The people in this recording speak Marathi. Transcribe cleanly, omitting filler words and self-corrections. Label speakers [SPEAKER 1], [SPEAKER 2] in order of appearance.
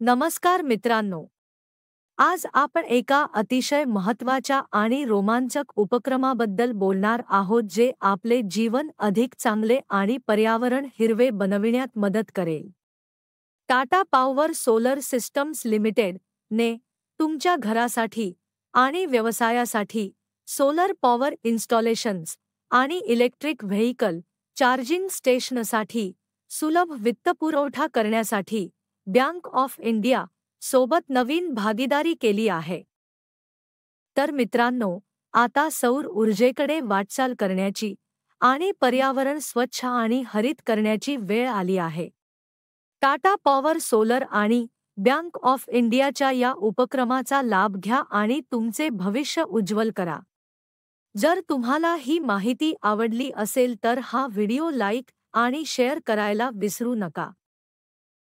[SPEAKER 1] नमस्कार मित्रांनो, आज आपण एका अतिशय महत्त्वाच्या आणि रोमांचक उपक्रमाबद्दल बोलणार आहोत जे आपले जीवन अधिक चांगले आणि पर्यावरण हिरवे बनविण्यात मदत करेल. Tata power solar systems limited ने तुमच्या घरासाठी आणि व्यवसायासाठी सोलर पॉवर इन्स्टॉलेशन्स आणि इलेक्ट्रिक व्हेइकल चार्जिंग स्टेशनसाठी सुलभ वित्तपुरवठा करण्यासाठी बँक ऑफ इंडिया सोबत नवीन भागीदारी केली आहे. तर मित्रांनो, आता सौर ऊर्जेकडे वाटचाल करण्याची आणि पर्यावरण स्वच्छ आणि हरित करण्याची वेळ आली आहे. टाटा पॉवर सोलर आणि बँक ऑफ इंडियाच्या या उपक्रमाचा लाभ घ्या आणि तुमचे भविष्य उज्ज्वल करा. जर तुम्हाला ही माहिती आवडली असेल तर हा व्हिडिओ लाईक आणि शेअर करायला विसरू नका.